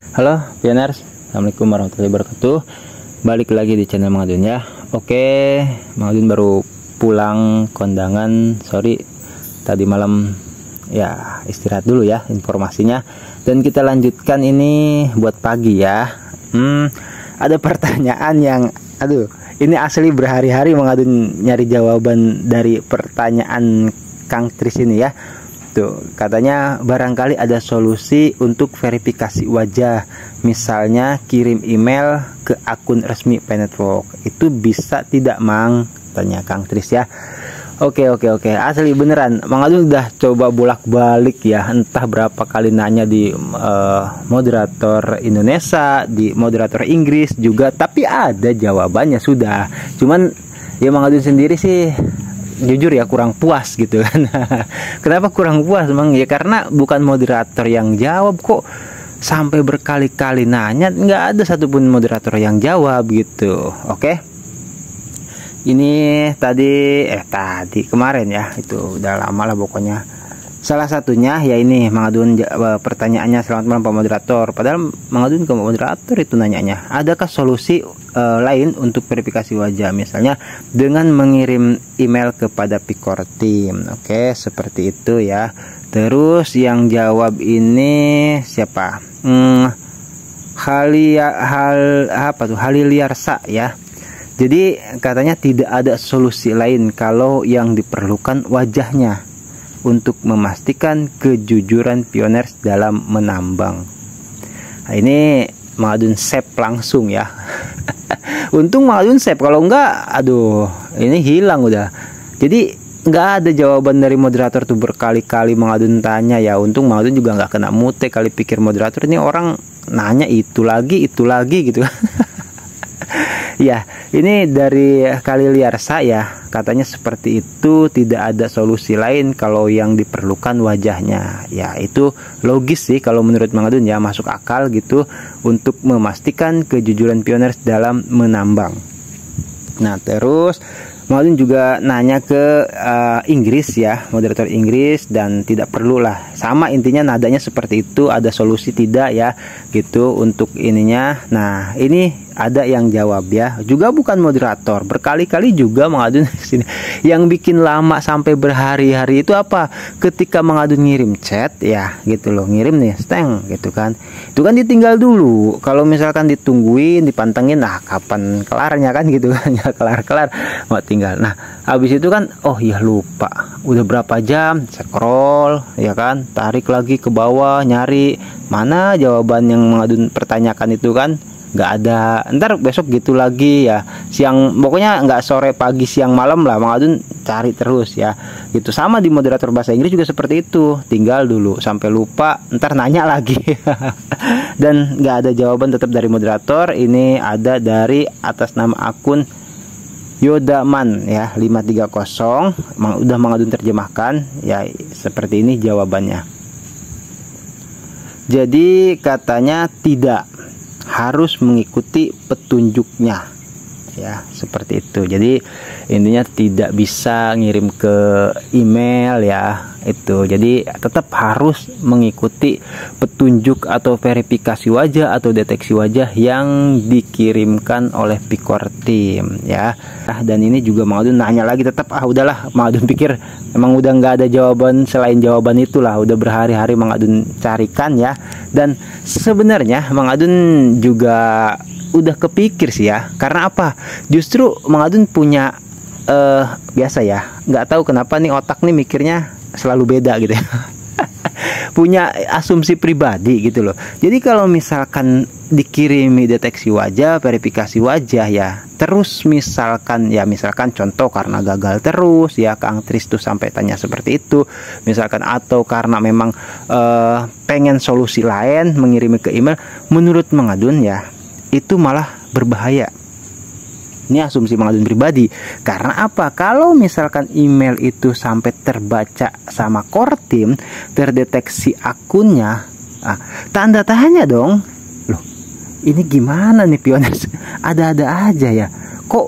Halo pioners, assalamualaikum warahmatullahi wabarakatuh. Balik lagi di channel Mang Adun ya. Oke, Mang Adun baru pulang kondangan. Sorry, tadi malam ya istirahat dulu ya informasinya. Dan kita lanjutkan ini buat pagi ya. Ada pertanyaan yang, ini asli berhari-hari Mang Adun nyari jawaban dari pertanyaan Kang Tris ini ya. Tuh, katanya barangkali ada solusi untuk verifikasi wajah, misalnya kirim email ke akun resmi P-Network. Itu bisa tidak, Mang? Tanya Kang Tris ya. Oke, asli beneran. Mang Adun udah coba bolak-balik ya, entah berapa kali nanya di moderator Indonesia, di moderator Inggris juga, tapi ada jawabannya sudah. Cuman ya Mang Adun sendiri sih jujur ya kurang puas gitu kan. Kenapa kurang puas, Mang? Ya karena bukan moderator yang jawab kok, sampai berkali-kali nanya nggak ada satupun moderator yang jawab gitu. Oke, ini tadi kemarin ya, itu udah lama lah pokoknya. Salah satunya ya ini Mang Adun pertanyaannya, selamat malam Pak Moderator. Padahal Mang Adun ke moderator itu nanyanya, adakah solusi lain untuk verifikasi wajah, misalnya dengan mengirim email kepada Picor Team. Oke, seperti itu ya. Terus yang jawab ini siapa? Haliliarsa ya. Jadi katanya tidak ada solusi lain kalau yang diperlukan wajahnya untuk memastikan kejujuran pioners dalam menambang. Nah, ini Mang Adun save langsung ya. Untung Mang Adun save, kalau enggak ini hilang udah. Jadi nggak ada jawaban dari moderator tuh, berkali-kali Mang Adun tanya ya. Untung Mang Adun juga nggak kena mute, kali pikir moderator ini orang nanya itu lagi gitu. Ya, ini dari Haliliarsa ya, katanya seperti itu, tidak ada solusi lain kalau yang diperlukan wajahnya. Ya, itu logis sih kalau menurut Mang Adun ya, masuk akal gitu untuk memastikan kejujuran pioners dalam menambang. Nah, terus Mang Adun juga nanya ke Inggris ya, moderator Inggris, dan tidak perlulah, sama intinya nadanya seperti itu, ada solusi tidak ya gitu untuk ininya. Nah, ini ada yang jawab ya, juga bukan moderator, berkali-kali juga Mang Adun sini. Yang bikin lama sampai berhari-hari itu apa? Ketika Mang Adun ngirim chat ya gitu loh, ngirim nih steng gitu kan, itu kan ditinggal dulu. Kalau misalkan ditungguin, dipantengin, nah kapan kelarnya kan gitu kan, ya kelar mau tinggal. Nah habis itu kan, oh ya lupa, udah berapa jam, scroll ya kan, tarik lagi ke bawah nyari mana jawaban yang Mang Adun pertanyakan itu kan, nggak ada. Ntar besok gitu lagi ya, siang, pokoknya nggak sore, pagi, siang, malam lah Mang Adun cari terus ya gitu. Sama di moderator bahasa Inggris juga seperti itu, tinggal dulu sampai lupa, ntar nanya lagi. Dan nggak ada jawaban tetap dari moderator. Ini ada dari atas nama akun Yodaman ya 530, udah Mang Adun terjemahkan ya, seperti ini jawabannya. Jadi katanya tidak harus mengikuti petunjuknya ya, seperti itu. Jadi intinya tidak bisa ngirim ke email ya itu. Jadi tetap harus mengikuti petunjuk atau verifikasi wajah atau deteksi wajah yang dikirimkan oleh Picor Team ya. Dan ini juga Mang Adun nanya lagi, tetap udahlah, Mang Adun pikir emang udah nggak ada jawaban selain jawaban itulah, udah berhari-hari Mang Adun carikan ya. Dan sebenarnya Mang Adun juga udah kepikir sih ya, karena apa, justru Mang Adun punya biasa ya, nggak tahu kenapa nih otak nih mikirnya selalu beda gitu ya. Punya asumsi pribadi gitu loh. Jadi kalau misalkan dikirimi deteksi wajah, verifikasi wajah ya, terus misalkan contoh karena gagal terus ya, Kang Tris tuh sampai tanya seperti itu misalkan, atau karena memang pengen solusi lain mengirimi ke email, menurut Mang Adun ya itu malah berbahaya. Ini asumsi Mang Adun pribadi. Karena apa? Kalau misalkan email itu sampai terbaca sama core team, terdeteksi akunnya, tanda tanya dong. Loh, ini gimana nih pioners? Ada-ada aja ya. Kok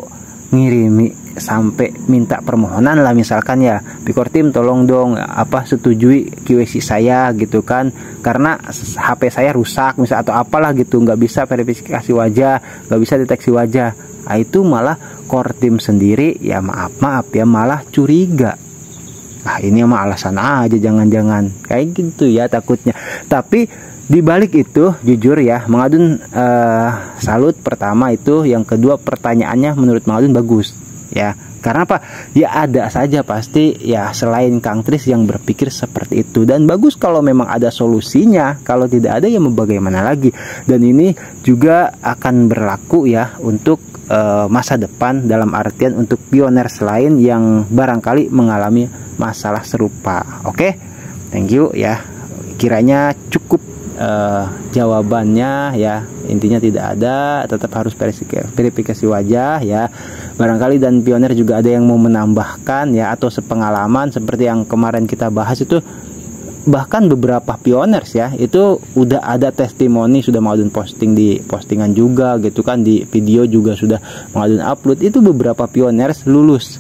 ngirimi sampai minta permohonan lah, misalkan ya, Picor Team tolong dong setujui KYC saya gitu kan, karena HP saya rusak misal atau apalah gitu, nggak bisa verifikasi wajah, nggak bisa deteksi wajah. Nah, itu malah Core Team sendiri ya maaf ya malah curiga. Nah, ini mah alasan aja, jangan-jangan kayak gitu ya takutnya. Tapi dibalik itu jujur ya, Mang Adun salut pertama itu, yang kedua pertanyaannya menurut Mang Adun bagus ya. Karena apa? Ya ada saja pasti ya selain Kang Tris yang berpikir seperti itu, dan bagus kalau memang ada solusinya. Kalau tidak ada ya mau bagaimana lagi. Dan ini juga akan berlaku ya untuk masa depan, dalam artian untuk pioners lain yang barangkali mengalami masalah serupa. Oke, thank you ya. Kiranya cukup jawabannya ya. Intinya tidak ada, tetap harus verifikasi wajah ya. Barangkali dan pioner juga ada yang mau menambahkan ya, atau sepengalaman seperti yang kemarin kita bahas itu. Bahkan beberapa pioners ya itu udah ada testimoni, sudah Mang Adun posting di postingan juga gitu kan, di video juga sudah Mang Adun upload. Itu beberapa pioners lulus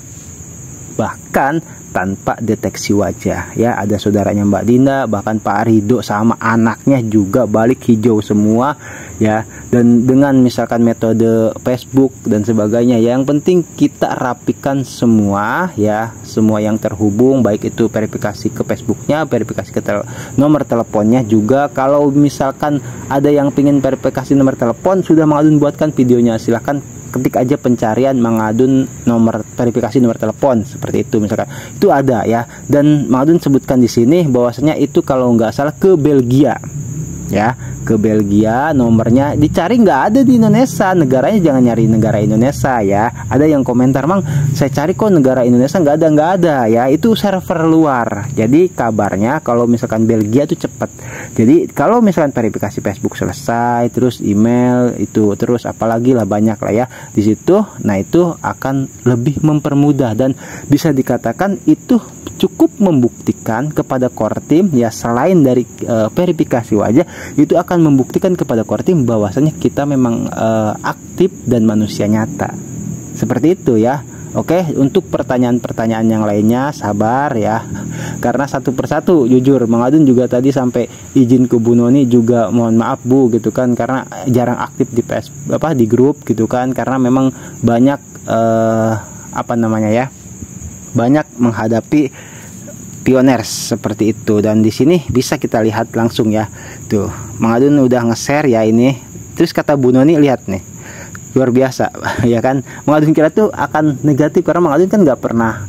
bahkan tanpa deteksi wajah ya. Ada saudaranya Mbak Dinda, bahkan Pak Rido sama anaknya juga balik hijau semua ya. Dan dengan misalkan metode Facebook dan sebagainya, yang penting kita rapikan semua ya, semua yang terhubung, baik itu verifikasi ke Facebooknya, verifikasi ke nomor teleponnya juga. Kalau misalkan ada yang pingin verifikasi nomor telepon, sudah Mang Adun buatkan videonya, silahkan ketik aja pencarian Mang Adun nomor verifikasi nomor telepon seperti itu misalkan, itu ada ya. Dan Mang Adun sebutkan di sini bahwasanya itu kalau nggak salah ke Belgia ya, ke Belgia, nomornya dicari nggak ada di Indonesia, negaranya jangan nyari negara Indonesia ya. Ada yang komentar, Mang saya cari kok negara Indonesia nggak ada ya, itu server luar. Jadi kabarnya kalau misalkan Belgia itu cepat. Jadi kalau misalkan verifikasi Facebook selesai, terus email itu, terus apalagi lah banyak lah ya di situ. Nah itu akan lebih mempermudah, dan bisa dikatakan itu cukup membuktikan kepada Core Team ya, selain dari verifikasi wajah, itu akan membuktikan kepada Core Team bahwasanya kita memang aktif dan manusia nyata. Seperti itu ya. Oke, untuk pertanyaan-pertanyaan yang lainnya sabar ya, karena satu persatu jujur Mang Adun juga tadi sampai izin ke Bu Noni juga mohon maaf Bu gitu kan, karena jarang aktif di di grup gitu kan, karena memang banyak banyak menghadapi pioners seperti itu. Dan di sini bisa kita lihat langsung ya, tuh Mang Adun udah nge-share ya ini. Terus kata Bu Noni, lihat nih, luar biasa ya kan. Mang Adun kira tuh akan negatif karena Mang Adun kan nggak pernah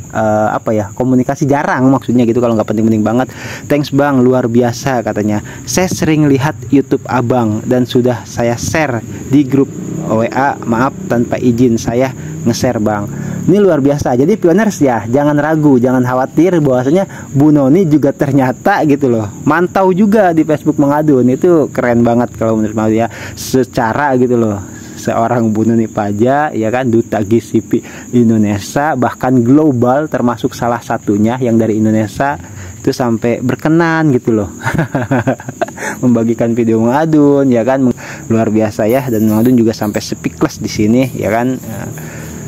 komunikasi, jarang maksudnya gitu, kalau nggak penting-penting banget. Thanks Bang, luar biasa katanya. Saya sering lihat YouTube Abang dan sudah saya share di grup WA, maaf tanpa izin saya nge-share Bang. Ini luar biasa. Jadi pioners ya, jangan ragu, jangan khawatir bahwasanya Bu Noni juga ternyata gitu loh mantau juga di Facebook Mang Adun. Itu keren banget kalau menurut Mang Adun ya, secara gitu loh. Seorang Bu Noni Paja ya kan, duta GCP Indonesia bahkan global, termasuk salah satunya yang dari Indonesia itu sampai berkenan gitu loh membagikan video Mang Adun ya kan, luar biasa ya. Dan Mang Adun juga sampai speechless di sini ya kan.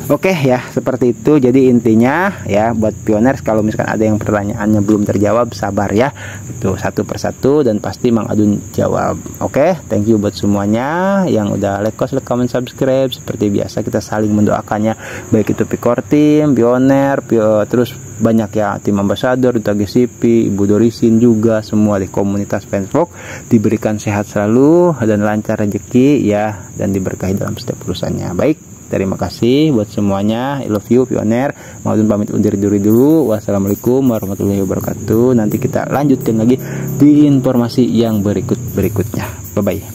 Oke ya, seperti itu. Jadi intinya ya, buat pioners kalau misalkan ada yang pertanyaannya belum terjawab, sabar ya, itu satu persatu dan pasti Mang Adun jawab. Oke, thank you buat semuanya yang udah like, comment, subscribe. Seperti biasa kita saling mendoakannya, baik itu Picor Team, pioner, terus banyak ya tim ambassador, duta GCP, Ibu Dorisin juga, semua di komunitas Facebook diberikan sehat selalu dan lancar rezeki ya, dan diberkahi dalam setiap urusannya. Baik, terima kasih buat semuanya. I love you pioner. Mang Adun pamit undur diri dulu. Wassalamualaikum warahmatullahi wabarakatuh. Nanti kita lanjutkan lagi di informasi yang berikutnya. Bye bye.